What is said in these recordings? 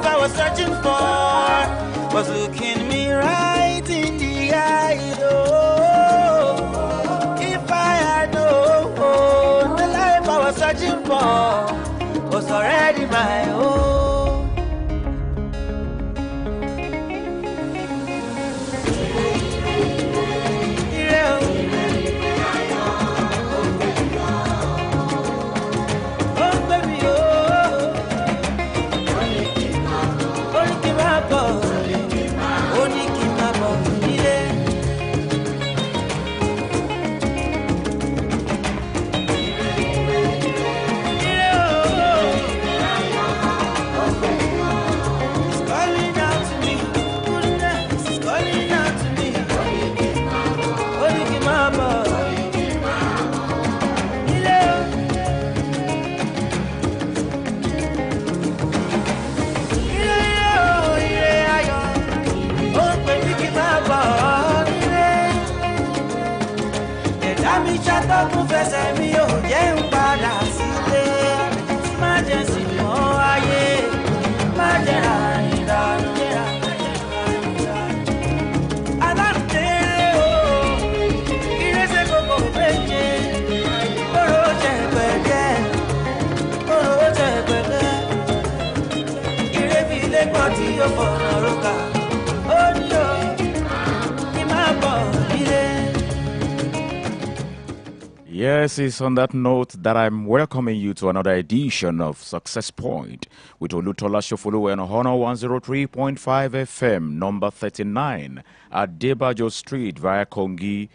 life I was searching for was looking me right in the eye. Oh, if I had known the life I was searching for was already my own. Tó fẹsẹ̀ mi ò jẹ́ ń padà sílé, má jẹ́ sì mọ́ ayé, má jẹ́ ràrìn dànù. Aláǹtẹ̀rẹ̀ o, ìrẹsẹ̀ gbogbo méje, kóró jẹ pẹ̀kẹ́, ìrẹ́bí ilé kan tí yóò fọ̀nà rókà, ó ní o, kí má bọ̀ nílé. Yes, it's on that note that I'm welcoming you to another edition of Success Point with Olutola Shofolu and Honor 103.5 FM, number 39 at Debajo Street via Kongi,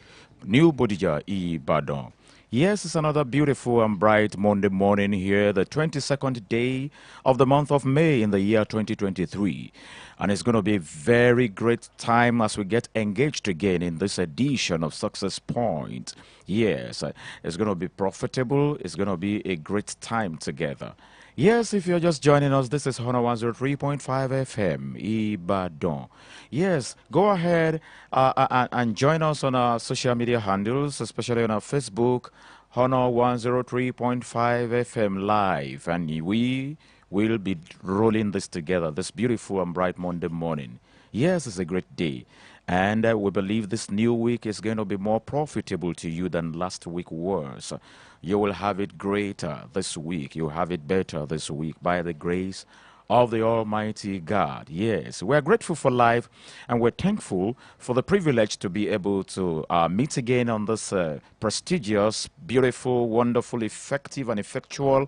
New Bodija, Ibadan. Yes, it's another beautiful and bright Monday morning here, the 22nd day of the month of May in the year 2023. And it's going to be a very great time as we get engaged again in this edition of Success Point. Yes, it's going to be profitable. It's going to be a great time together. Yes, if you're just joining us, this is Honor 103.5 FM, Ibadan. Yes, go ahead and join us on our social media handles, especially on our Facebook, Honor 103.5 FM Live. And we will be rolling this together, this beautiful and bright Monday morning. Yes, it's a great day. And we believe this new week is going to be more profitable to you than last week was. You will have it greater this week. You'll have it better this week by the grace of the Almighty God. Yes, we're grateful for life and we're thankful for the privilege to be able to meet again on this prestigious, beautiful, wonderful, effective and effectual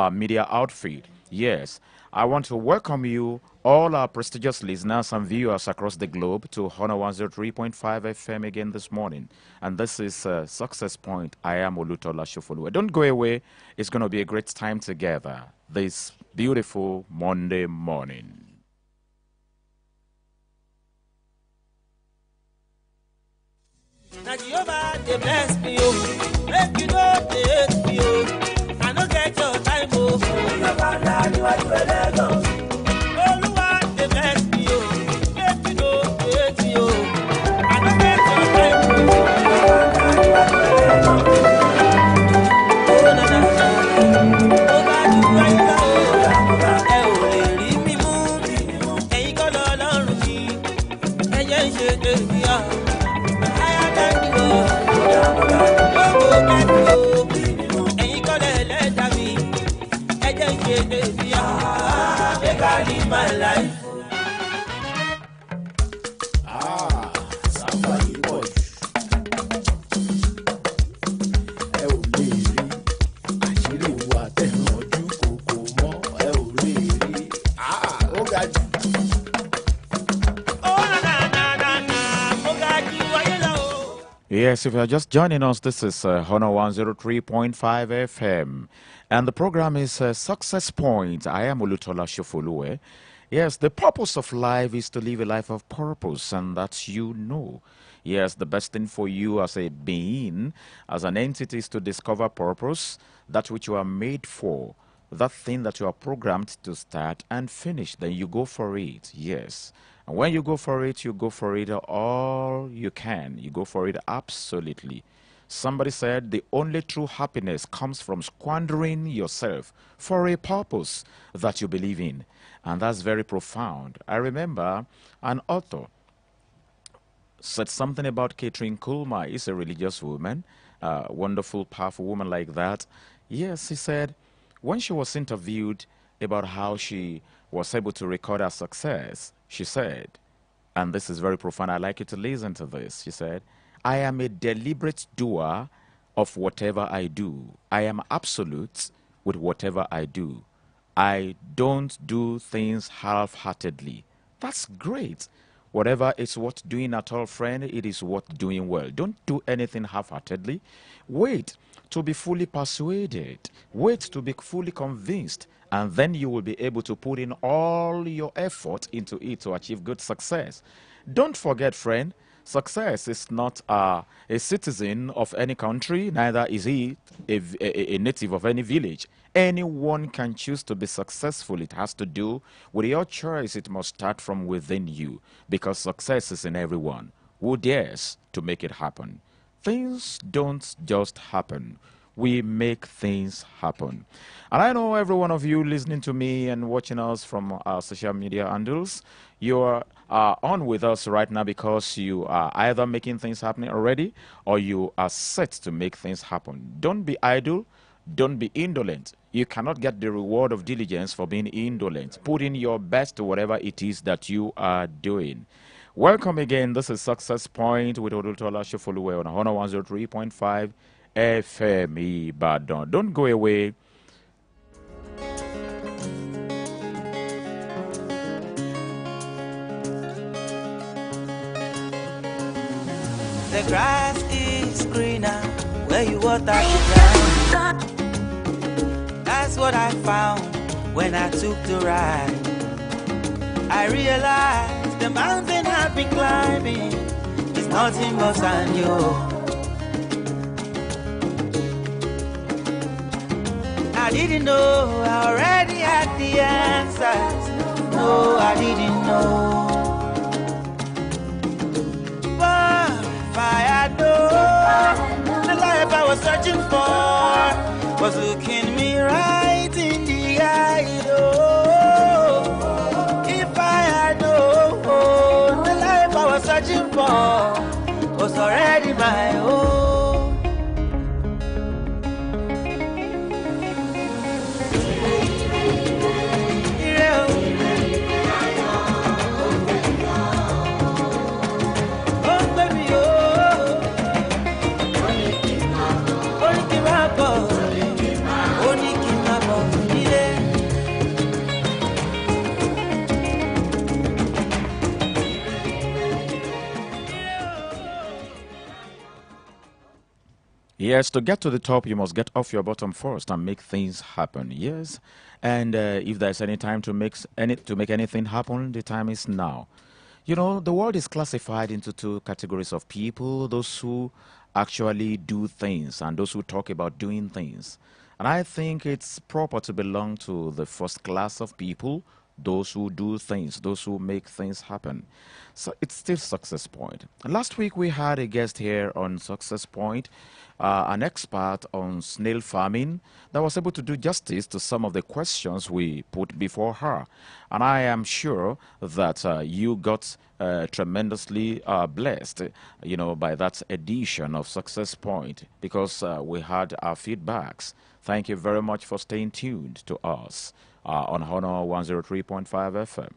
media outfit. Yes, I want to welcome you, all our prestigious listeners and viewers across the globe, to Honor 103.5 FM again this morning. And this is Success Point. I am Olutola Shofolu. Don't go away. It's going to be a great time together this beautiful Monday morning. Now Jehovah, they bless me, oh. Make you know they hate me, oh. I no get your time, oh. Oluwa, they bless me, oh. Make you know they hate me, oh. I no get your time, oh. Oh, na, na, na. Oh, God, you right now, oh. Ẹ ò lè rí mi mú. Ẹ̀yin kọ́ lọ́lọ́run mi. Ẹ jẹ́ ń ṣe tèmi, ah. My life. Somebody boy. Ẹ ò lè rí àṣírí wa tẹ̀ràn ojú kòkò mọ́. Ẹ ò lè rí. Ó ga jù. Yes, if you're just joining us, this is Honor 103.5 FM. And the program is Success Point. I am Olutola Shofolu. Yes, the purpose of life is to live a life of purpose, and that you know. Yes, the best thing for you as a being, as an entity, is to discover purpose, that which you are made for, that thing that you are programmed to start and finish. Then you go for it. Yes. And when you go for it all you can. You go for it absolutely. Somebody said the only true happiness comes from squandering yourself for a purpose that you believe in. And that's very profound. I remember an author said something about Catherine Kulma is a religious woman, wonderful, powerful woman like that. Yes, he said, when she was interviewed about how she was able to record her success, she said, and this is very profound, I'd like you to listen to this. She said, I am a deliberate doer of whatever I do. I am absolute with whatever I do. I don't do things half-heartedly. That's great. Whatever is worth doing at all, friend, it is worth doing well. Don't do anything half-heartedly. Wait to be fully persuaded. Wait to be fully convinced. And then you will be able to put in all your effort into it to achieve good success. Don't forget, friend, success is not a citizen of any country, neither is he a native of any village. Anyone can choose to be successful. It has to do with your choice. It must start from within you because success is in everyone who dares to make it happen. Things don't just happen. We make things happen. And I know every one of you listening to me and watching us from our social media handles, you are on with us right now because you are either making things happen already or you are set to make things happen. Don't be idle. Don't be indolent. You cannot get the reward of diligence for being indolent. Put in your best to whatever it is that you are doing. Welcome again. This is Success Point with Olutola Shofoluwe on 103.5 FM Ibadan. Don't go away. The grass is greener where you water the ground. That's what I found when I took the ride. I realized the mountain I've been climbing is nothing but sand, yo. I didn't know I already had the answers. No, I didn't know. But if I had known, the life I was searching for was looking me right in the eye. Oh, if I had known, the life I was searching for was already my own. Yes, to get to the top, you must get off your bottom first and make things happen. Yes, and if there's any time to make anything happen, the time is now. You know, the world is classified into two categories of people: those who actually do things and those who talk about doing things. And I think it's proper to belong to the first class of people, those who do things, those who make things happen. So it's still Success Point. Last week we had a guest here on Success Point, an expert on snail farming that was able to do justice to some of the questions we put before her. And I am sure that you got tremendously blessed, you know, by that edition of Success Point because we had our feedbacks. Thank you very much for staying tuned to us on Honor 103.5 FM.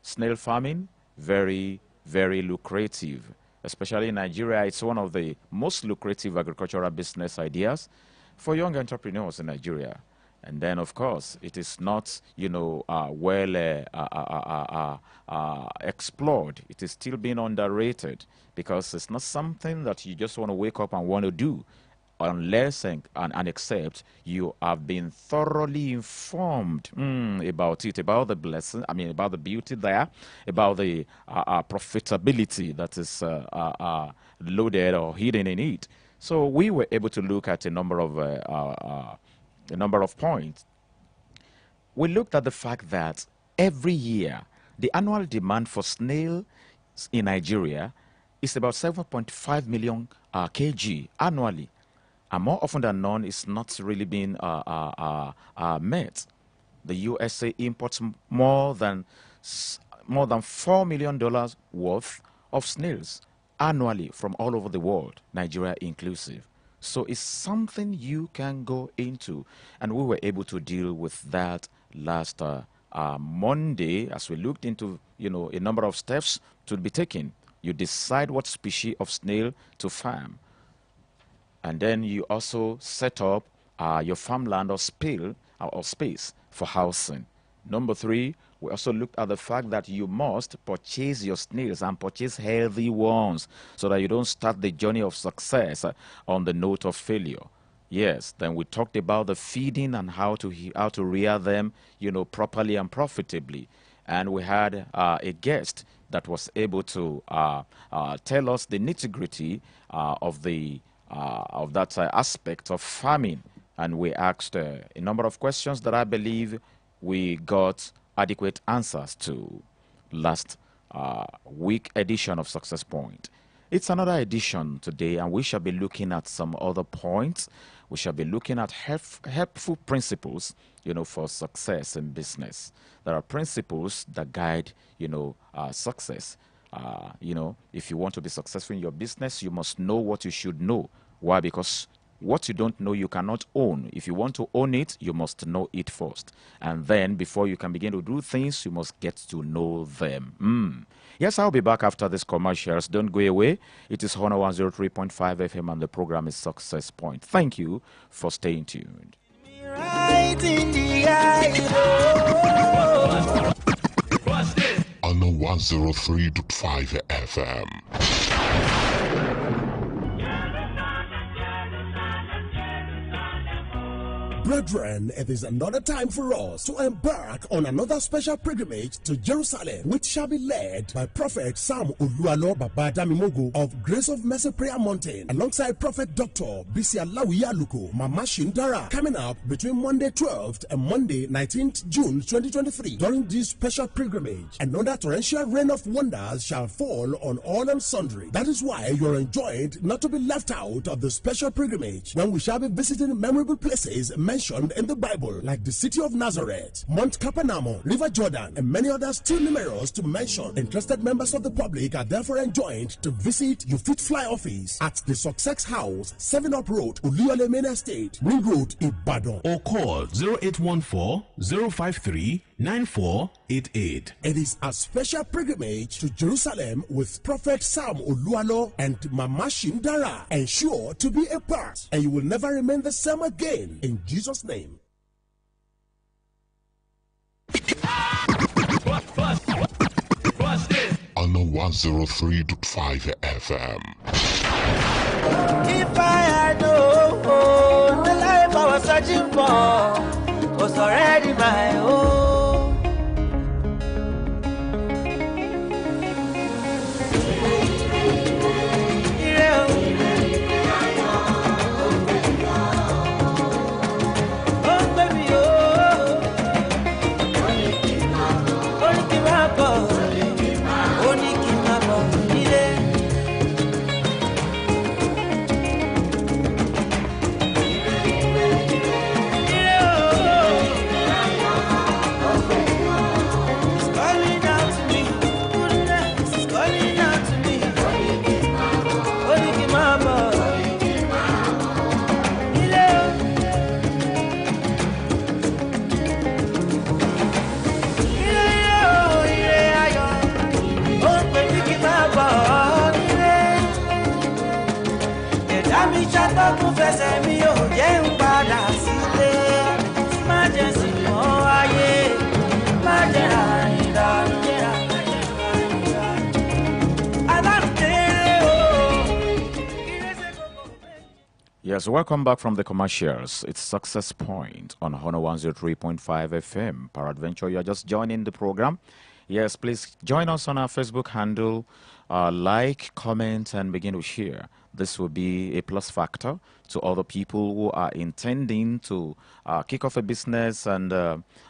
Snail farming, very, very lucrative. Especially in Nigeria, it's one of the most lucrative agricultural business ideas for young entrepreneurs in Nigeria. And then, of course, it is not, you know, explored. It is still being underrated because it's not something that you just want to wake up and want to do unless and except you have been thoroughly informed about it, about the blessing, about the beauty there, about the profitability that is loaded or hidden in it. So we were able to look at a number of points. We looked at the fact that every year the annual demand for snails in Nigeria is about 7.5 million kg annually. And more often than not, it's not really being met. The USA imports more than $4 million worth of snails annually from all over the world, Nigeria inclusive. So it's something you can go into, and we were able to deal with that last Monday as we looked into a number of steps to be taken. You decide what species of snail to farm, and then you also set up your farmland or space for housing. Number 3, we also looked at the fact that you must purchase your snails and purchase healthy ones so that you don't start the journey of success on the note of failure. Yes, then we talked about the feeding and how to rear them, properly and profitably. And we had a guest that was able to tell us the nitty-gritty of that aspect of farming. And we asked a number of questions that I believe we got adequate answers to last week edition of Success Point. It's another edition today, and we shall be looking at some other points. We shall be looking at helpful principles, for success in business. There are principles that guide, success. If you want to be successful in your business, you must know what you should know. Why? Because what you don't know, you cannot own. If you want to own it, you must know it first. And then, before you can begin to do things, you must get to know them. Yes, I'll be back after these commercials. Don't go away. It is Honor 103.5 FM, and the program is Success Point. Thank you for staying tuned. Right in the eye, Honor 103.5 FM. Brethren, it is another time for us to embark on another special pilgrimage to Jerusalem, which shall be led by Prophet Sam Oluwalo Baba Damimogo of Grace of Mercy Prayer Mountain, alongside Prophet Dr. Bisi Alawi Aluko, Mama Shindara, coming up between Monday 12th and Monday 19th June 2023. During this special pilgrimage, another torrential rain of wonders shall fall on all and sundry. That is why you are enjoined not to be left out of the special pilgrimage, when we shall be visiting memorable places mentioned in the Bible, like the city of Nazareth, Mount Capernaum, River Jordan, and many others too numerous to mention. Interested members of the public are therefore enjoined to visit your Fit Fly office at the Success House, 7 Up Road, Oluyole Main Estate, Ring Road, Ibadan, or call 0814-053-9488. It is a special pilgrimage to Jerusalem with Prophet Sam Oluwalo and Mama Shindara. Ensure to be a part, and you will never remain the same again, in Jesus' name. Honor 103.5 FM. If I had known the life I was searching for was already my own. Yes, welcome back from the commercials. It's Success Point on Honor 103.5 FM. Peradventure, you're just joining the program. Yes, please join us on our Facebook handle. Like, comment, and begin to share. This will be a plus factor to other people who are intending to kick off a business and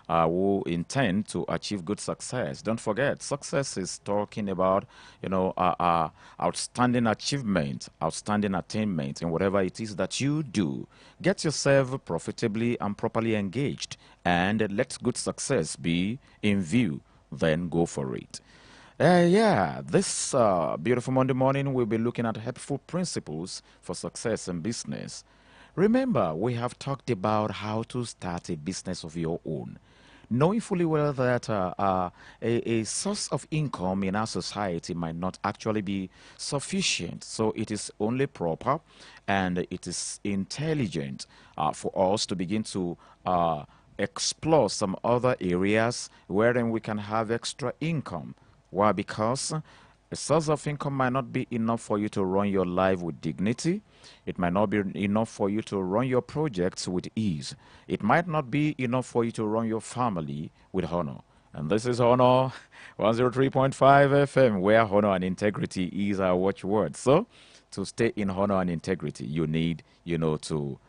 who intend to achieve good success. Don't forget, success is talking about, outstanding achievement, outstanding attainment in whatever it is that you do. Get yourself profitably and properly engaged, and let good success be in view. Then go for it. This beautiful Monday morning, we'll be looking at helpful principles for success in business. Remember, we have talked about how to start a business of your own, knowing fully well that a source of income in our society might not actually be sufficient. So it is only proper and it is intelligent for us to begin to explore some other areas wherein we can have extra income. Why? Because a source of income might not be enough for you to run your life with dignity. It might not be enough for you to run your projects with ease. It might not be enough for you to run your family with honor. And this is Honor 103.5 FM, where honor and integrity is our watchword. So, to stay in honor and integrity, you need, to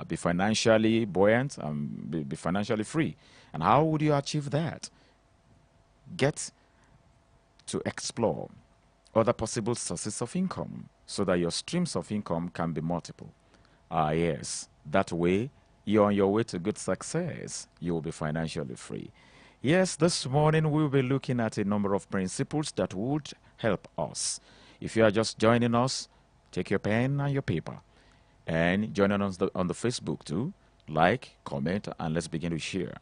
be financially buoyant and be financially free. And how would you achieve that? Get to explore other possible sources of income so that your streams of income can be multiple. Yes, that way you're on your way to good success. You will be financially free. Yes, this morning we'll be looking at a number of principles that would help us. If you are just joining us, take your pen and your paper and join us on the Facebook too. Like, comment, and let's begin to share.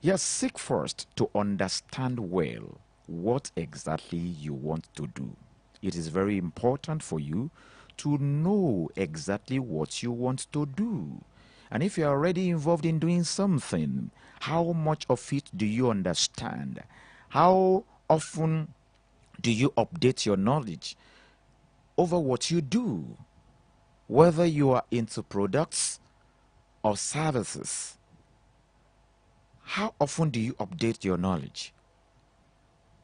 Yes, seek first to understand well what exactly you want to do. It is very important for you to know exactly what you want to do. And if you're already involved in doing something, how much of it do you understand? How often do you update your knowledge over what you do? Whether you are into products or services, how often do you update your knowledge?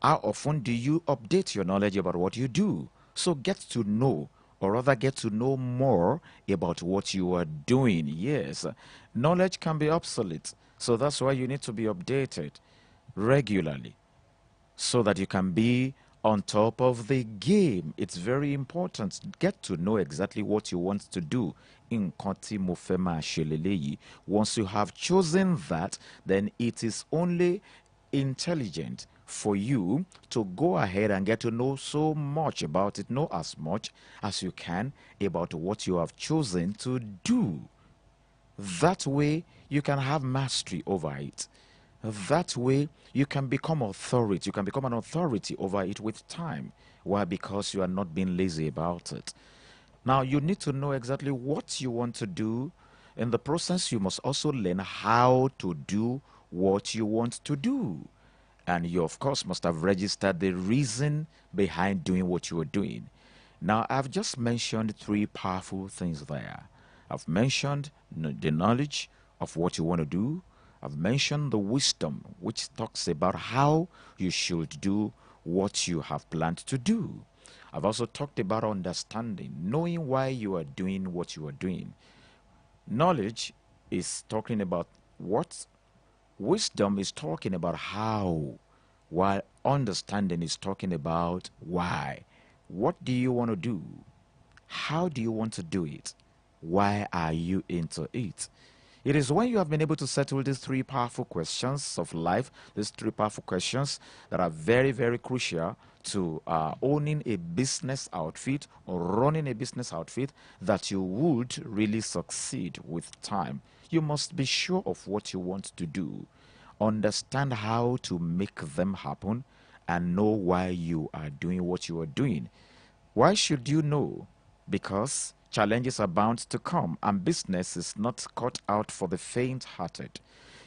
How often do you update your knowledge about what you do? So get to know, or rather get to know more about what you are doing. Yes, knowledge can be obsolete. So that's why you need to be updated regularly so that you can be on top of the game. It's very important. Get to know exactly what you want to do. In Konti Mofema Sheleleyi. Once you have chosen that, then it is only intelligent for you to go ahead and get to know so much about it, know as much as you can about what you have chosen to do. That way you can have mastery over it. That way you can become authority. You can become an authority over it with time. Why? Because you are not being lazy about it. Now you need to know exactly what you want to do. In the process, you must also learn how to do what you want to do. And you, of course, must have registered the reason behind doing what you are doing. Now, I've just mentioned three powerful things there. I've mentioned the knowledge of what you want to do. I've mentioned the wisdom, which talks about how you should do what you have planned to do. I've also talked about understanding, knowing why you are doing what you are doing. Knowledge is talking about what, wisdom is talking about how, while understanding is talking about why. What do you want to do? How do you want to do it? Why are you into it? It is when you have been able to settle these three powerful questions of life, these three powerful questions that are very, very crucial to owning a business outfit or running a business outfit, that you would really succeed with time. You must be sure of what you want to do, understand how to make them happen, and know why you are doing what you are doing. Why should you know? Because challenges are bound to come, and business is not cut out for the faint-hearted.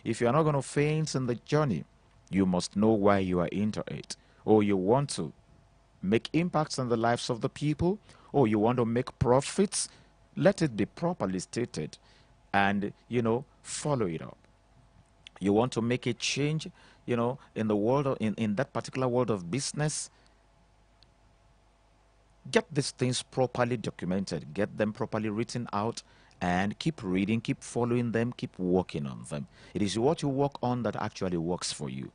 If you are not going to faint in the journey, you must know why you are into it. Or you want to make impacts on the lives of the people, or you want to make profits. Let it be properly stated and, follow it up. You want to make a change in the world in that particular world of business, get these things properly documented, get them properly written out, and keep reading, keep following them, keep working on them. It is what you work on that actually works for you.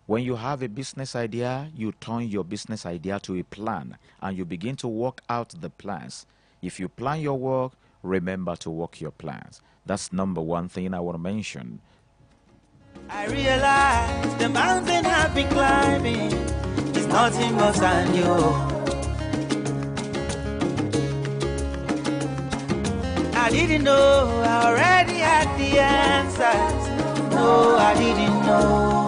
When you have a business idea, you turn your business idea to a plan and you begin to work out the plans. If you plan your work, remember to work your plans. That's number one thing I want to mention. I realize the mountain I've been climbing is nothing but sand, I didn't know I already had the answers. No, I didn't know.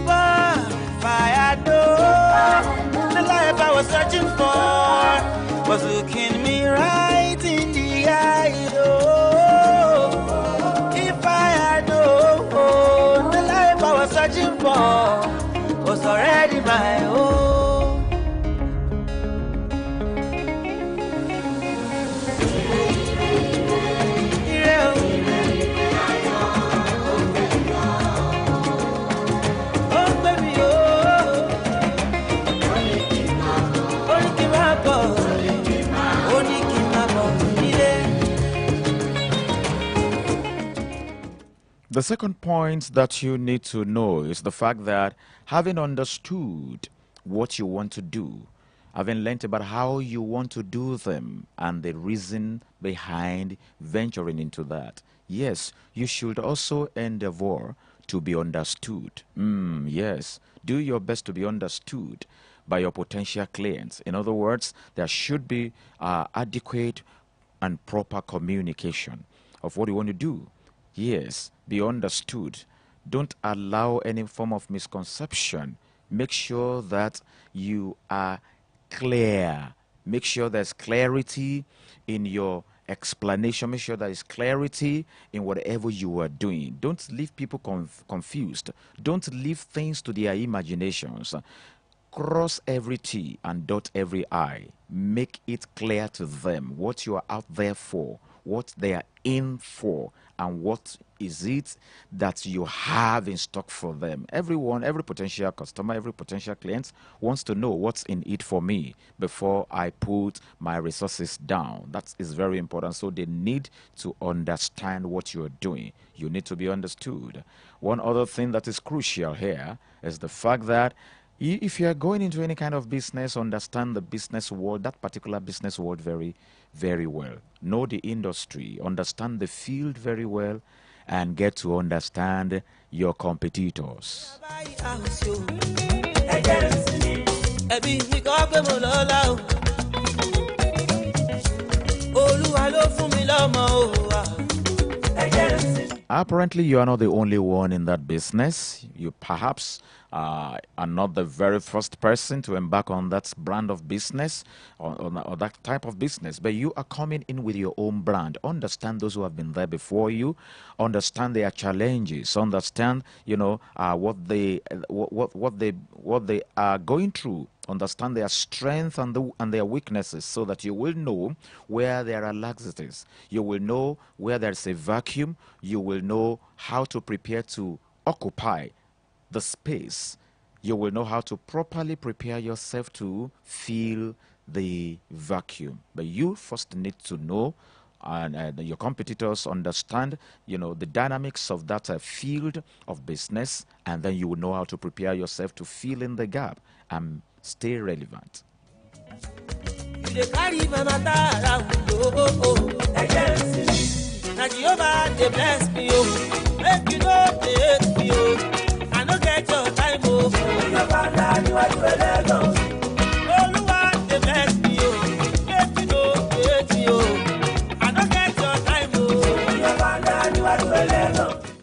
But if I had known, the life I was searching for was looking me right in the eye. Oh, if I had known, the life I was searching for was already my own. The second point that you need to know is the fact that having understood what you want to do, having learned about how you want to do them and the reason behind venturing into that, yes, you should also endeavor to be understood. Yes, do your best to be understood by your potential clients. In other words, there should be adequate and proper communication of what you want to do. Yes, be understood. Don't allow any form of misconception. Make sure that you are clear. Make sure there's clarity in your explanation. Make sure there is clarity in whatever you are doing. Don't leave people confused. Don't leave things to their imaginations. Cross every T and dot every I. Make it clear to them what you are out there for, what they are in for, and what is it that you have in stock for them. Everyone, every potential customer, every potential client wants to know what's in it for me before I put my resources down. That is very important. So they need to understand what you're doing. You need to be understood. One other thing that is crucial here is the fact that if you are going into any kind of business, understand the business world, that particular business world very, very well. Know the industry, understand the field very well, and get to understand your competitors. Apparently, you are not the only one in that business. You perhaps are not the very first person to embark on that brand of business or that type of business, but you are coming in with your own brand. Understand those who have been there before you. Understand their challenges. Understand, what they are going through. Understand their strength and their weaknesses, so that you will know where there are laxities. You will know where there is a vacuum. You will know how to prepare to occupy the space. You will know how to properly prepare yourself to fill the vacuum. But you first need to know, and your competitors understand, the dynamics of that field of business, and then you will know how to prepare yourself to fill in the gap and stay relevant.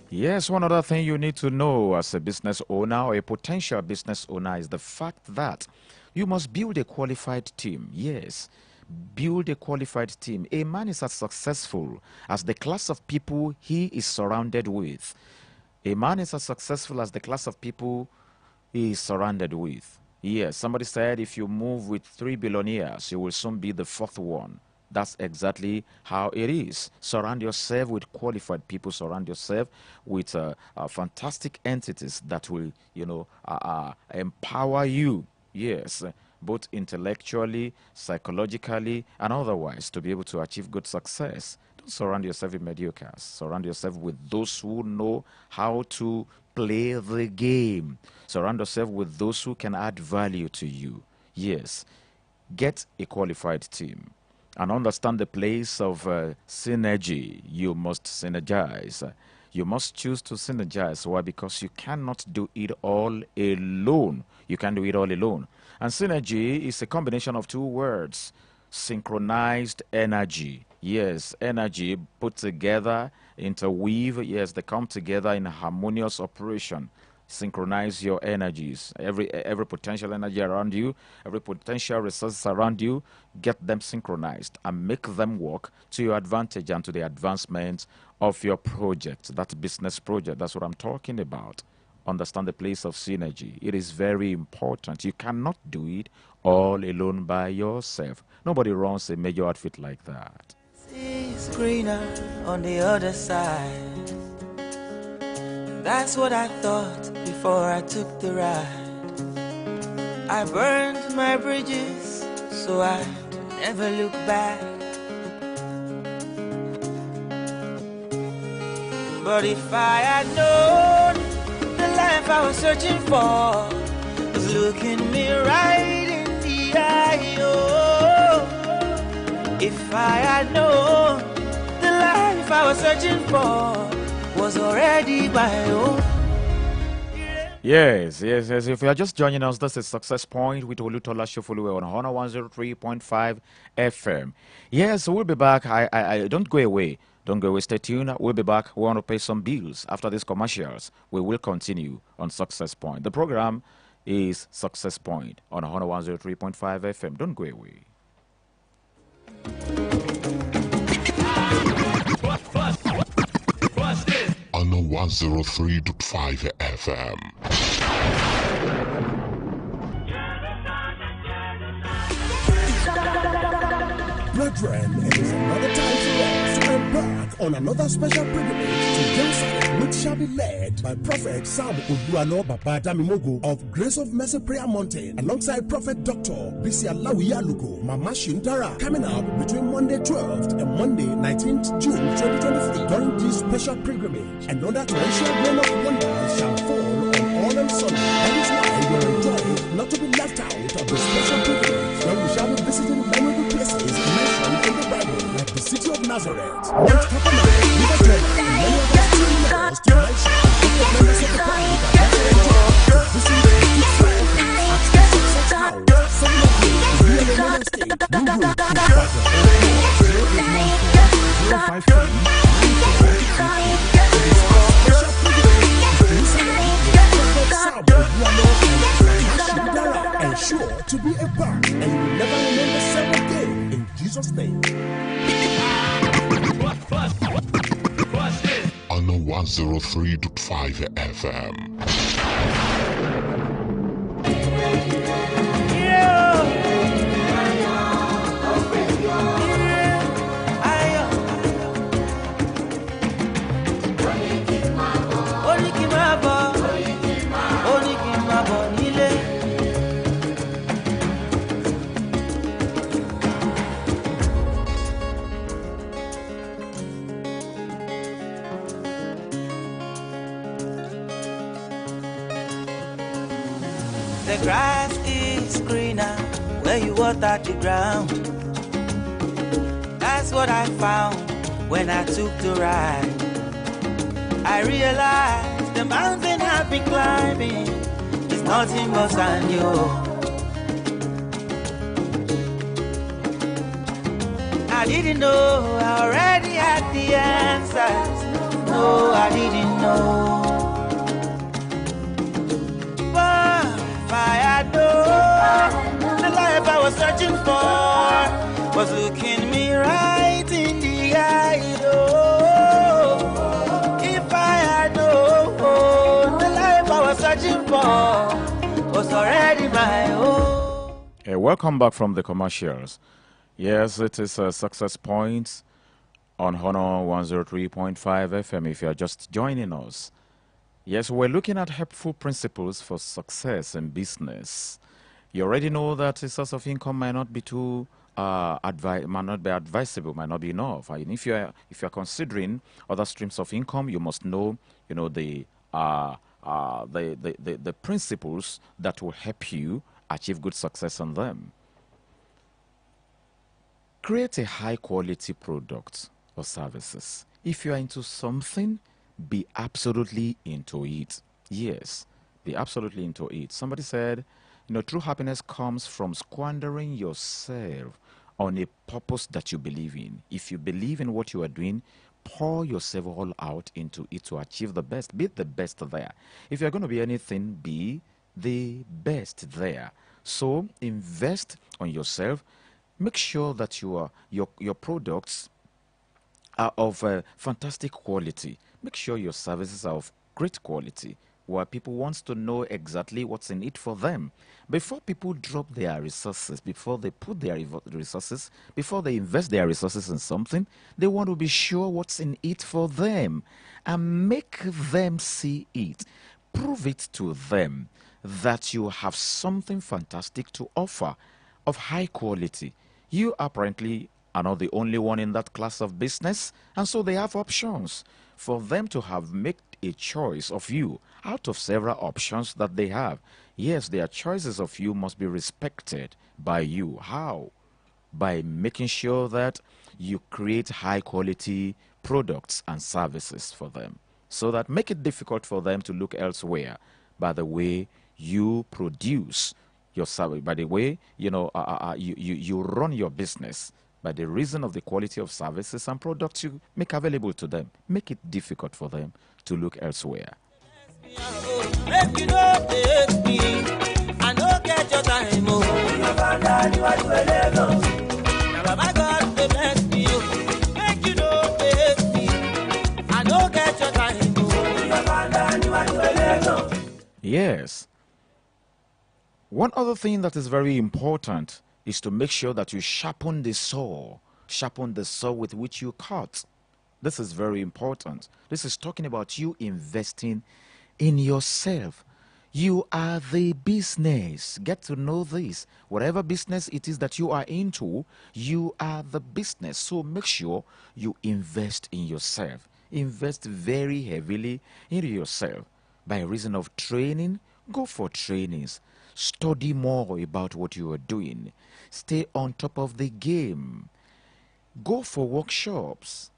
Yes, one other thing you need to know as a business owner or a potential business owner is the fact that you must build a qualified team. Yes, build a qualified team. A man is as successful as the class of people he is surrounded with. A man is as successful as the class of people he is surrounded with. Yes, somebody said if you move with 3 billionaires, you will soon be the fourth one. That's exactly how it is. Surround yourself with qualified people. Surround yourself with fantastic entities that will, empower you. Yes, both intellectually, psychologically, and otherwise to be able to achieve good success. Don't surround yourself with mediocres. Surround yourself with those who know how to play the game. Surround yourself with those who can add value to you. Yes, get a qualified team and understand the place of synergy. You must synergize. You must choose to synergize. Why? Because you cannot do it all alone. You can't do it all alone. And synergy is a combination of two words: synchronized energy. Yes, energy put together, interweave. Yes, they come together in harmonious operation. Synchronize your energies. Every potential energy around you, every potential resources around you, get them synchronized and make them work to your advantage and to the advancement of your project, that business project. That's what I'm talking about. Understand the place of synergy. It is very important. You cannot do it all alone by yourself. Nobody runs a major outfit like that. It's greener on the other side. That's what I thought before I took the ride. I burned my bridges so I'd never look back. But if I had known the life I was searching for was looking me right in the eye, oh. If I had known the life I was searching for was already my own. Yes. If you are just joining us, this is Success Point with Olutola Shofoluwe on Honor 103.5 FM. Yes, we'll be back. I don't go away. Don't go away. Stay tuned. We'll be back. We want to pay some bills. After these commercials, we will continue on Success Point. The program is Success Point on Honor 103.5 FM. Don't go away. On 103.5 FM. Brethren, it is another time for us to embark on another special pilgrimage to Jerusalem, which shall be led by Prophet Sam Oluwano Baba Damimogo of Grace of Mercy Prayer Mountain, alongside Prophet Dr. Bisi Alawiyaluko, Mama Shindara, coming up between Monday 12th and Monday 19th June 2023. During this special pilgrimage, another torrential rain of wonders shall fall on all and sundry. That is why we are enjoying not to be left out of the special pilgrimage, where we shall be visiting memorable places mentioned in the Bible, like the city of Nazareth, Mount Capernaum, River Jordan, and many other areas to mention. Different members of the public are gathered to visit Israel at the Success House, 7 of Real Emmanuel State, New Road, Ibadan, 054-944-053. And sure to be a bar, and you will never remain the same again. In Jesus' name. On 103.5 FM. The grass is greener where you water the ground. That's what I found when I took the ride. I realized the mountain I've been climbing is nothing but sand, yo. I didn't know I already had the answers. No, I didn't know. If I had known the life I was searching for was looking me right in the eye. Oh, if I had known the life I was searching for was already my own. Welcome back from the commercials. Yes, it is a success point on Honor 103.5 FM if you are just joining us. Yes, we're looking at helpful principles for success in business. You already know that a source of income might not be too might not be advisable, might not be enough. And if you're considering other streams of income, you must know, the principles that will help you achieve good success on them. Create a high quality product or services. If you are into something, be absolutely into it. Yes, be absolutely into it. Somebody said, true happiness comes from squandering yourself on a purpose that you believe in. If you believe in what you are doing, pour yourself all out into it to achieve the best. Be the best there. If you're going to be anything, be the best there. So invest on yourself. Make sure that your products are of fantastic quality. Make sure your services are of great quality, where people want to know exactly what's in it for them. Before people drop their resources, before they put their resources, before they invest their resources in something, they want to be sure what's in it for them and make them see it. Prove it to them that you have something fantastic to offer of high quality. You apparently are not the only one in that class of business, and so they have options. For them to have made a choice of you out of several options that they have, yes, their choices of you must be respected by you. How? By making sure that you create high quality products and services for them, so that make it difficult for them to look elsewhere by the way you produce your service, by the way you run your business, by the reason of the quality of services and products you make available to them. Make it difficult for them to look elsewhere. Make you no take me. I no get your time, oh. You find out you are doing now, Baba God, they bless me, oh. Make you no take me. I no get your time, oh. You find out you are doing Yes. One other thing that is very important is to make sure that you sharpen the saw with which you cut. This is very important. This is talking about you investing in yourself. You are the business. Get to know this. Whatever business it is that you are into, you are the business. So make sure you invest in yourself. Invest very heavily into yourself. By reason of training, go for trainings. Study more about what you are doing. Stay on top of the game. Go for workshops.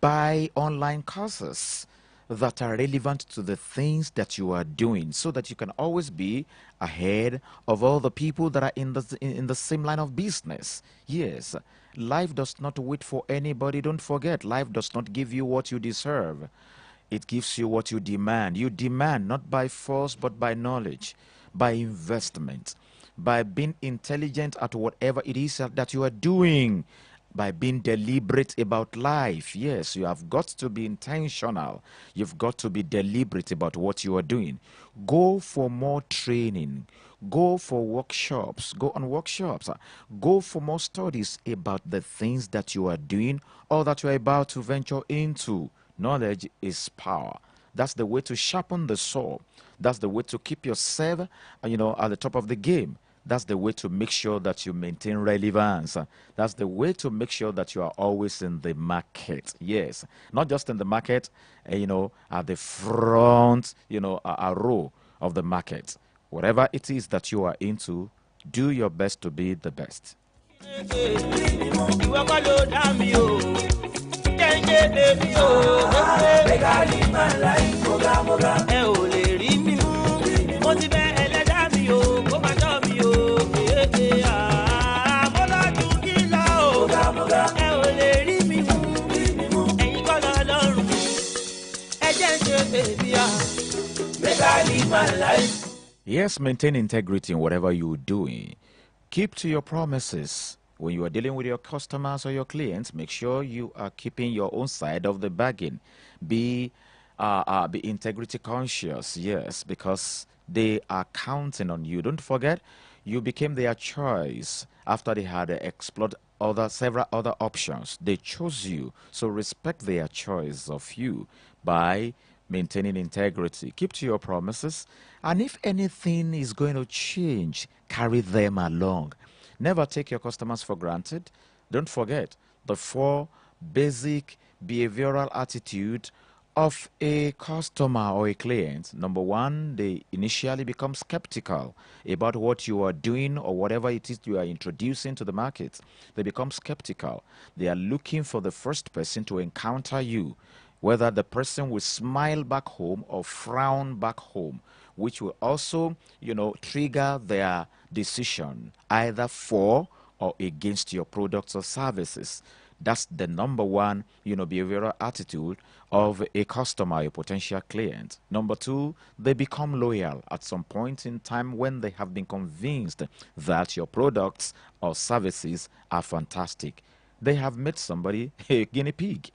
Buy online courses that are relevant to the things that you are doing, so that you can always be ahead of all the people that are in the same line of business. Yes, life does not wait for anybody. Don't forget, life does not give you what you deserve. It gives you what you demand. You demand not by force but by knowledge, by investment, by being intelligent at whatever it is that you are doing, by being deliberate about life. Yes, you have got to be intentional. You've got to be deliberate about what you are doing. Go for more training. Go for workshops. Go on workshops. Go for more studies about the things that you are doing or that you are about to venture into. Knowledge is power. That's the way to sharpen the saw. That's the way to keep yourself, at the top of the game. That's the way to make sure that you maintain relevance. That's the way to make sure that you are always in the market. Yes, not just in the market, at the front, a row of the market. Whatever it is that you are into, do your best to be the best. Yes, maintain integrity in whatever you're doing. Keep to your promises. When you are dealing with your customers or your clients, make sure you are keeping your own side of the bargain. Be integrity conscious, yes, because they are counting on you. Don't forget, you became their choice after they had explored several other options. They chose you, so respect their choice of you by maintaining integrity. Keep to your promises, and if anything is going to change, carry them along. Never take your customers for granted. Don't forget the 4 basic behavioral attitude of a customer or a client. Number 1, they initially become skeptical about what you are doing or whatever it is you are introducing to the market. They become skeptical. They are looking for the first person to encounter you, whether the person will smile back home or frown back home, which will also, trigger their decision either for or against your products or services. That's the number 1, behavioral attitude of a customer, a potential client. Number 2, they become loyal at some point in time when they have been convinced that your products or services are fantastic. They have met somebody, a guinea pig.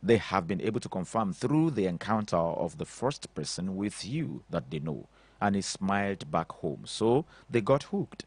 They have been able to confirm through the encounter of the first person with you that they know, and he smiled back home. So they got hooked.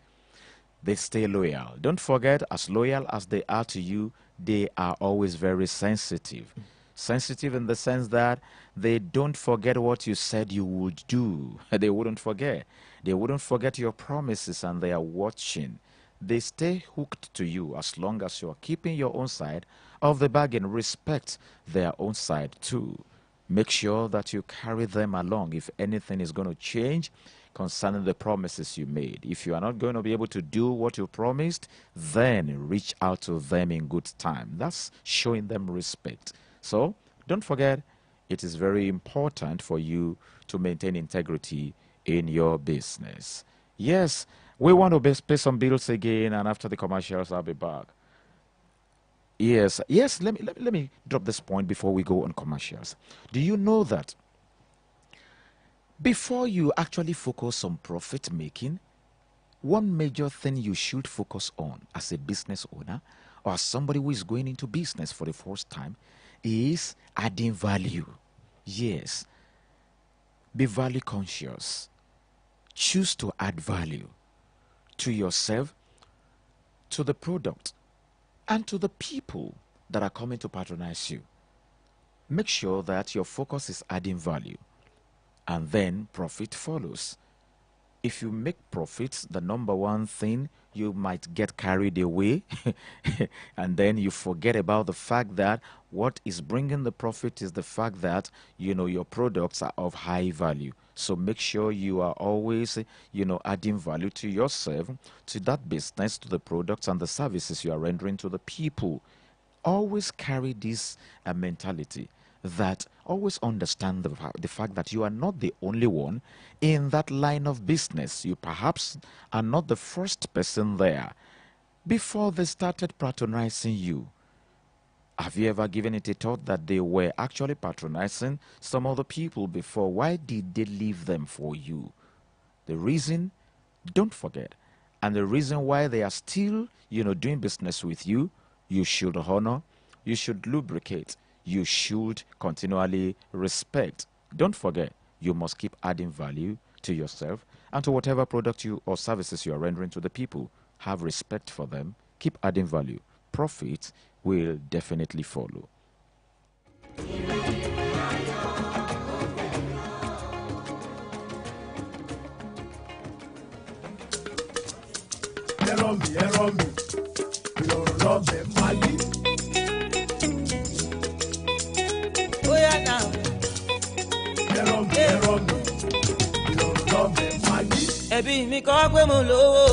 They stay loyal. Don't forget, as loyal as they are to you, they are always very sensitive. Sensitive in the sense that they don't forget what you said you would do. They wouldn't forget. They wouldn't forget your promises, and they are watching. They stay hooked to you as long as you are keeping your own side of the bargain. Respect their own side too. Make sure that you carry them along if anything is going to change concerning the promises you made. If you are not going to be able to do what you promised, then reach out to them in good time. That's showing them respect. So don't forget, it is very important for you to maintain integrity in your business. Yes, we want to pay some bills again, and after the commercials, I'll be back. Yes, let me drop this point before we go on commercials. Do you know that before you actually focus on profit making, one major thing you should focus on as a business owner or as somebody who is going into business for the first time is adding value. Yes, be value conscious. Choose to add value to yourself, to the product, and to the people that are coming to patronize you. Make sure that your focus is adding value, and then profit follows. If you make profits the number 1 thing, you might get carried away and then you forget about the fact that what is bringing the profit is the fact that your products are of high value. So make sure you are always adding value to yourself, to that business, to the products and the services you are rendering to the people. Always carry this mentality, that always understand the fact that you are not the only one in that line of business. You perhaps are not the first person there. Before they started patronizing you, have you ever given it a thought that they were actually patronizing some other people before? Why did they leave them for you? The reason, don't forget, and the reason why they are still, doing business with you, you should honor, you should lubricate, you should continually respect. Don't forget, you must keep adding value to yourself and to whatever product you or services you are rendering to the people. Have respect for them, keep adding value. Profit will definitely follow. Oh yeah, now. Ẹbí mi kọ́ pé mo lówó.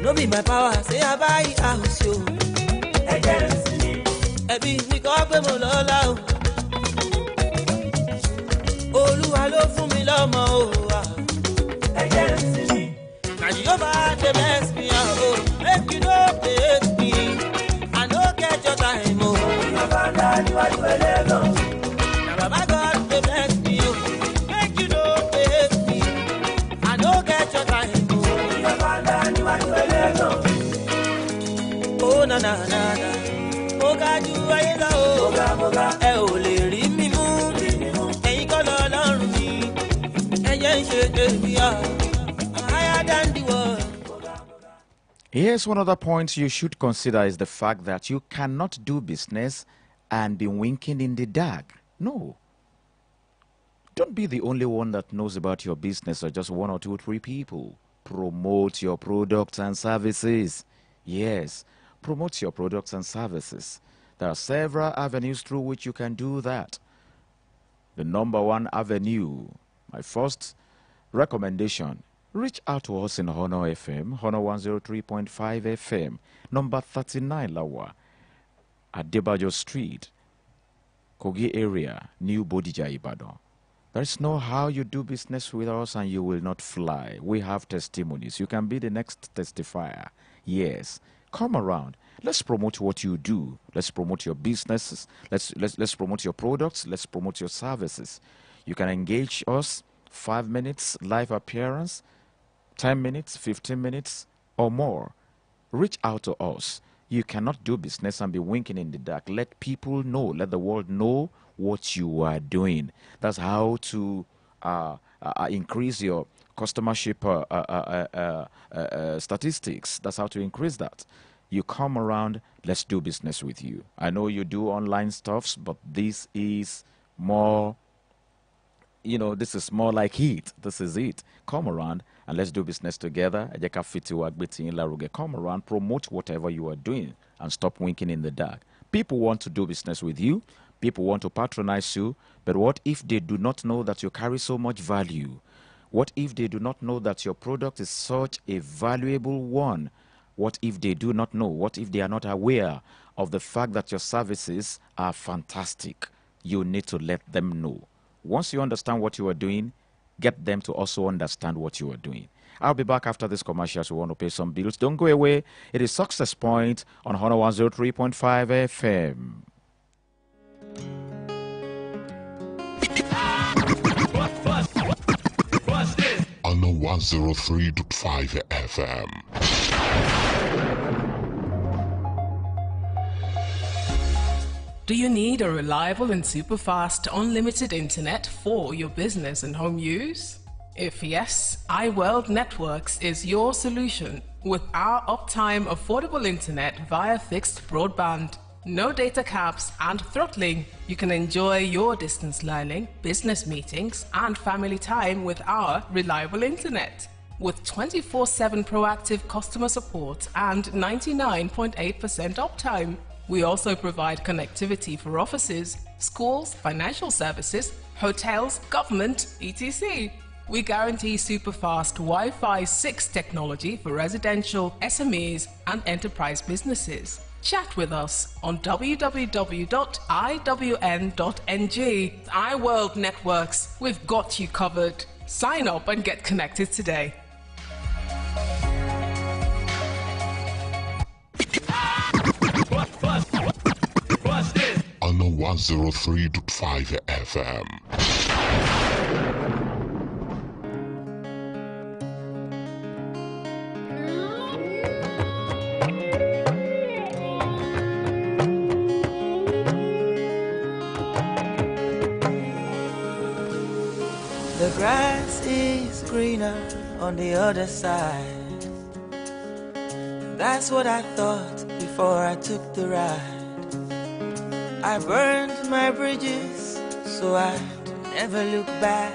No be my power, say I buy house yo. Ẹbí mi kọ́ pé mo lọ́lá o. Olúwa ló fún mi lọ́mọ o. Na Jehovah dey bless me o. Make you no hate me. I no get your time o. Na Baba God dey bless me o. Make you no hate me. I no get your time o. Oh na na na na, mo ga ju ayé lọ o. Ẹ ò lè rí mi mú, ẹ̀yin kọ́ lọ́lọ́run mi. Ẹyẹ ń ṣe tèmi ọ̀, I'm higher than the world. Here's one other point you should consider is the fact that you cannot do business and be winking in the dark. No. Don't be the only one that knows about your business or just one or two, three people. Promote your products and services. Yes, promote your products and services. There are several avenues through which you can do that. The number one avenue, my first recommendation, reach out to us in Honor FM, Honor 103.5 FM, number 39 Lawa, at Debajo Street, Kogi area, New Bodija, Ibadan. There's no how you do business with us and you will not fly. We have testimonies. You can be the next testifier. Yes. Come around. Let's promote what you do. Let's promote your businesses. Let's promote your products. Let's promote your services. You can engage us 5 minutes live appearance, 10 minutes, 15 minutes or more. Reach out to us. You cannot do business and be winking in the dark. Let people know, let the world know what you are doing. That's how to increase your customership statistics. That's how to increase that. You come around, let's do business with you. I know you do online stuffs, but this is more, this is more like it. This is it. Come around and let's do business together. Come around, promote whatever you are doing and stop winking in the dark. People want to do business with you. People want to patronize you. But what if they do not know that you carry so much value? What if they do not know that your product is such a valuable one? What if they do not know? What if they are not aware of the fact that your services are fantastic? You need to let them know. Once you understand what you are doing, get them to also understand what you are doing. I'll be back after this commercial, so we want to pay some bills. Don't go away. It is Success Point on Honor 103.5 FM. Honor 103.5 FM. Do you need a reliable and super fast unlimited internet for your business and home use? If yes, iWorld Networks is your solution with our uptime affordable internet via fixed broadband. No data caps and throttling. You can enjoy your distance learning, business meetings, and family time with our reliable internet. With 24/7 proactive customer support and 99.8% uptime. We also provide connectivity for offices, schools, financial services, hotels, government, etc. We guarantee super-fast Wi-Fi 6 technology for residential, SMEs, and enterprise businesses. Chat with us on www.iwn.ng. iWorld Networks, we've got you covered. Sign up and get connected today. Honor 103.5 FM. The grass is greener on the other side. That's what I thought before I took the ride. I burned my bridges so I'd never look back.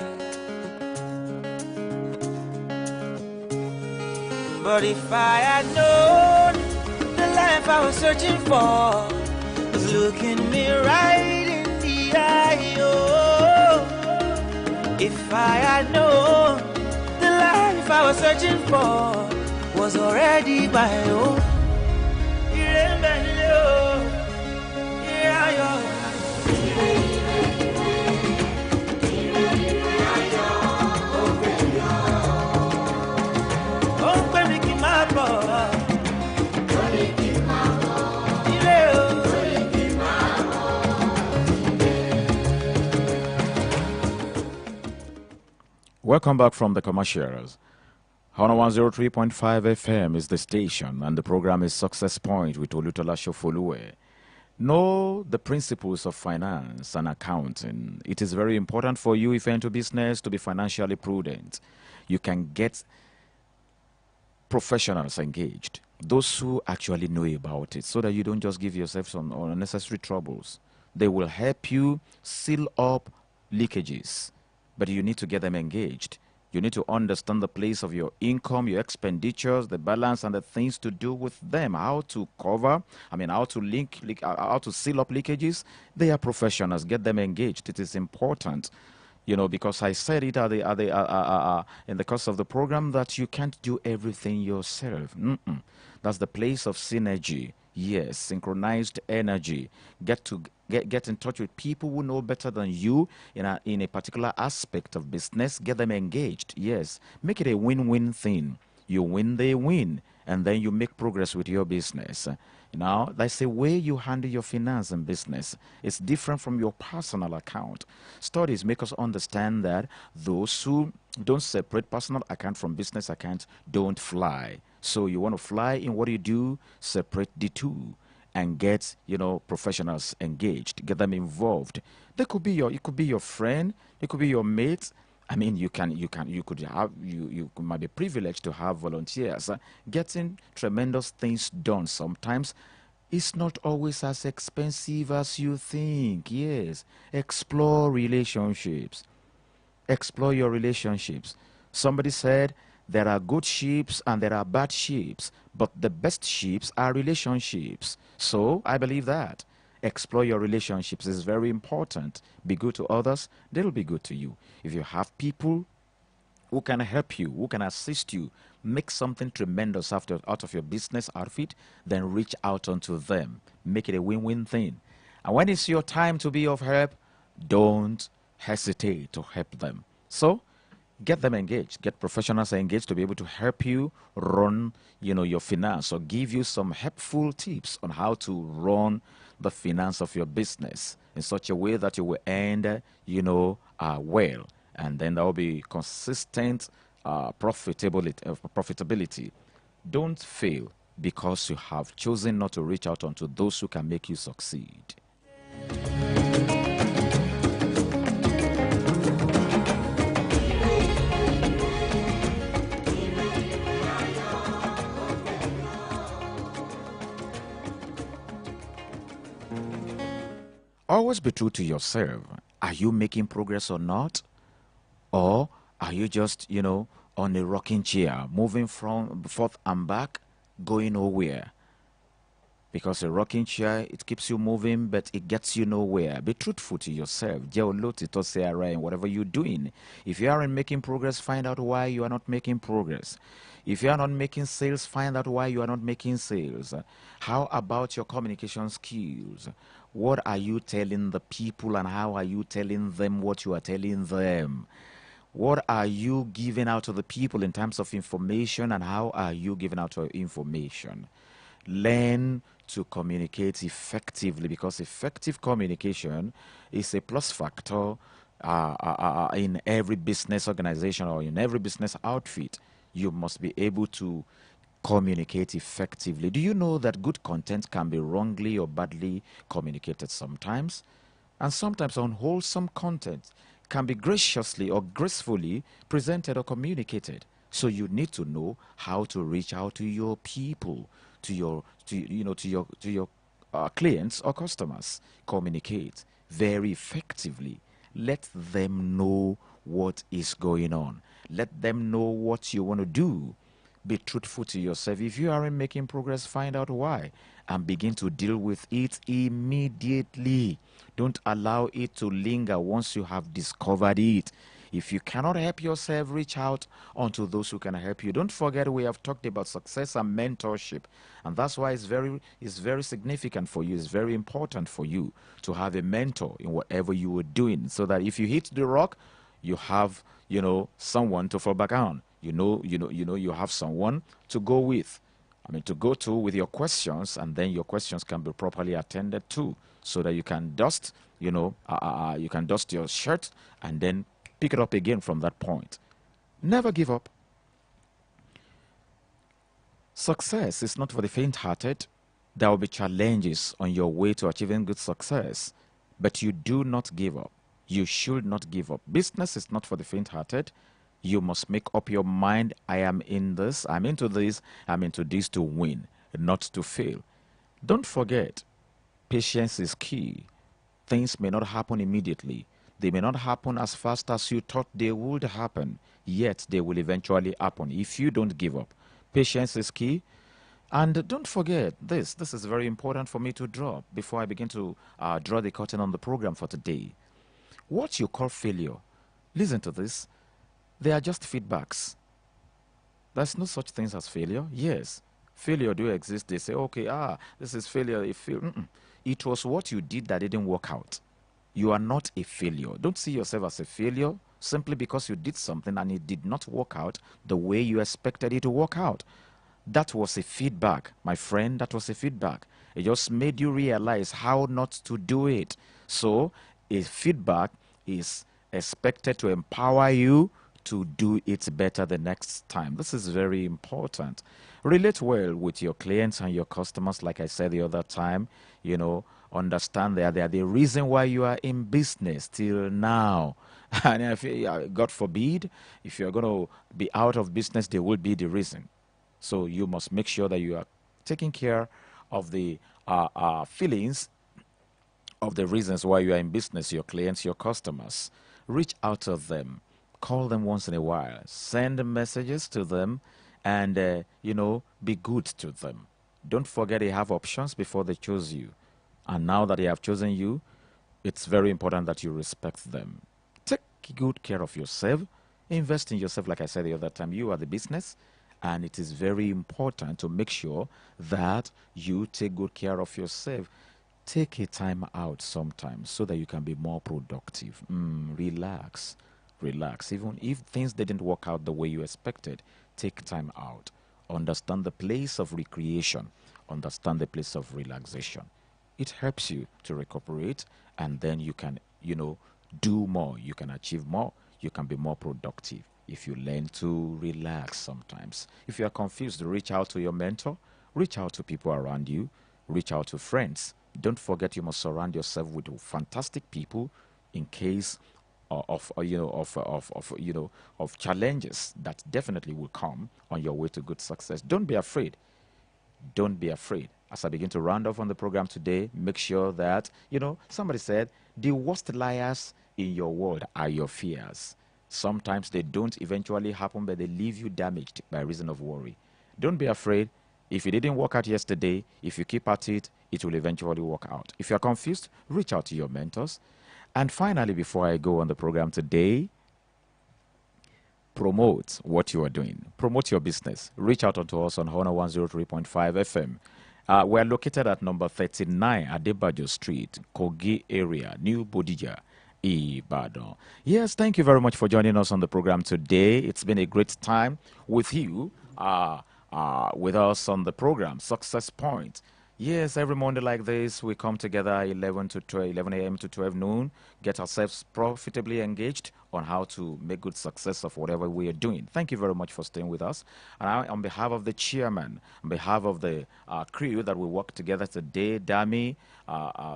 But if I had known the life I was searching for was looking me right in the eye, oh. If I had known the life I was searching for was already my own. Welcome back from the commercials. Honor 103.5 FM is the station, and the program is Success Point with Olutola Shofolue. Know the principles of finance and accounting. It is very important for you, if you're into business, to be financially prudent. You can get professionals engaged those who actually know about it, so that you don't just give yourself some unnecessary troubles. They will help you seal up leakages, but you need to get them engaged. You need to understand the place of your income, your expenditures, the balance, and the things to do with them. How to cover, how to how to seal up leakages. They are professionals. Get them engaged. It is important, because I said it in the course of the program that you can't do everything yourself. That's the place of synergy. Yes, synchronized energy. Get in touch with people who know better than you in a particular aspect of business. Get them engaged. Yes, make it a win-win thing. You win, they win, and then you make progress with your business. Now, that's the way you handle your finance and business. It's different from your personal account. Studies make us understand that those who don't separate personal account from business account don't fly. So you want to fly in what you do, separate the two, and get professionals engaged, get them involved. It could be your friend, it could be your mate. You might be privileged to have volunteers getting tremendous things done. Sometimes it's not always as expensive as you think. Yes, explore relationships. Explore your relationships. Somebody said there are good ships and there are bad ships, but the best ships are relationships. So I believe that. Explore your relationships is very important. Be good to others, they'll be good to you. If you have people who can help you, who can assist you, make something tremendous out of your business outfit, then reach out onto them. Make it a win-win thing. And when it's your time to be of help, don't hesitate to help them. So get them engaged, get professionals engaged to be able to help you run your finance, or give you some helpful tips on how to run the finance of your business in such a way that you will end well, and then there will be consistent profitability. Don't fail because you have chosen not to reach out onto those who can make you succeed. Always be true to yourself. Are you making progress or not? Or are you just, on a rocking chair, moving from forth and back, going nowhere? Because a rocking chair, it keeps you moving, but it gets you nowhere. Be truthful to yourself. Whatever you're doing. If you aren't making progress, find out why you are not making progress. If you are not making sales, find out why you are not making sales. How about your communication skills? What are you telling the people, and how are you telling them what you are telling them? What are you giving out to the people in terms of information, and how are you giving out your information? Learn to communicate effectively, because effective communication is a plus factor in every business organization or in every business outfit. You must be able to communicate effectively. Do you know that good content can be wrongly or badly communicated sometimes? And sometimes unwholesome content can be graciously or gracefully presented or communicated. So you need to know how to reach out to your people, to your clients or customers. Communicate very effectively. Let them know what is going on. Let them know what you want to do. Be truthful to yourself. If you aren't making progress, find out why and begin to deal with it immediately. Don't allow it to linger once you have discovered it. If you cannot help yourself, reach out onto those who can help you. Don't forget, we have talked about success and mentorship, and that's why it's very significant for you. It's very important for you to have a mentor in whatever you are doing, so that if you hit the rock, you have someone to fall back on. You have someone to go with. To go to with your questions, and then your questions can be properly attended to, so that you can dust, you can dust your shirt and then pick it up again from that point. Never give up. Success is not for the faint-hearted. There will be challenges on your way to achieving good success, but you do not give up. You should not give up. Business is not for the faint-hearted. You must make up your mind. I am in this, I'm into this, I'm into this to win, not to fail. Don't forget, patience is key. Things may not happen immediately. They may not happen as fast as you thought they would happen, yet they will eventually happen if you don't give up. Patience is key. And don't forget this. This is very important for me to drop before I begin to draw the curtain on the program for today. What you call failure, listen to this, they are just feedbacks. There's no such things as failure. Yes, failure do exist. They say, okay, this is failure. It was what you did that didn't work out. You are not a failure. Don't see yourself as a failure simply because you did something and it did not work out the way you expected it to work out. That was a feedback, my friend. That was a feedback. It just made you realize how not to do it. So, a feedback is expected to empower you to do it better the next time. This is very important. Relate well with your clients and your customers, like I said the other time. Understand they are the reason why you are in business till now. And if, God forbid, if you're going to be out of business, they will be the reason. So you must make sure that you are taking care of the feelings of the reasons why you are in business, your clients, your customers. Reach out to them. Call them once in a while. Send messages to them and, be good to them. Don't forget they have options before they choose you. And now that they have chosen you, it's very important that you respect them. Take good care of yourself. Invest in yourself, like I said the other time. You are the business. And it is very important to make sure that you take good care of yourself. Take a time out sometimes so that you can be more productive. Relax. Relax. Even if things didn't work out the way you expected, take time out. Understand the place of recreation. Understand the place of relaxation. It helps you to recuperate, and then you can, do more. You can achieve more. You can be more productive if you learn to relax sometimes. If you are confused, reach out to your mentor. Reach out to people around you. Reach out to friends. Don't forget you must surround yourself with fantastic people in case of challenges that definitely will come on your way to good success. Don't be afraid. Don't be afraid. As I begin to round off on the program today, make sure that, somebody said, the worst liars in your world are your fears. Sometimes they don't eventually happen, but they leave you damaged by reason of worry. Don't be afraid. If it didn't work out yesterday, if you keep at it, it will eventually work out. If you're confused, reach out to your mentors. And finally, before I go on the program today, promote what you are doing. Promote your business. Reach out to us on Honor 103.5 FM. We're located at number 39 Adebajo Street, Kogi area, New Bodija, Ibadan. Yes, thank you very much for joining us on the program today. It's been a great time with you, with us on the program, Success Point. Yes, every Monday like this, we come together 11 a.m. to 12 noon, get ourselves profitably engaged on how to make good success of whatever we are doing. Thank you very much for staying with us. And on behalf of the chairman, on behalf of the crew that we work together today, Dami,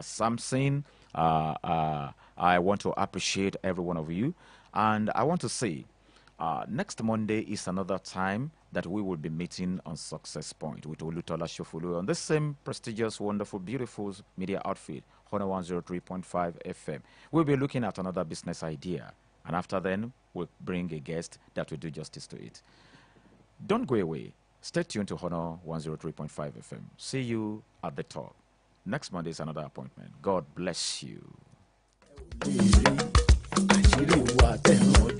Samson, I want to appreciate every one of you. And I want to say, next Monday is another time that we will be meeting on Success Point with Olutola Shofulu on this same prestigious, wonderful, beautiful media outfit, Honor 103.5 FM. We'll be looking at another business idea. And after then, we'll bring a guest that will do justice to it. Don't go away. Stay tuned to Honor 103.5 FM. See you at the top. Next Monday is another appointment. God bless you. àṣírí wa tẹ̀ ń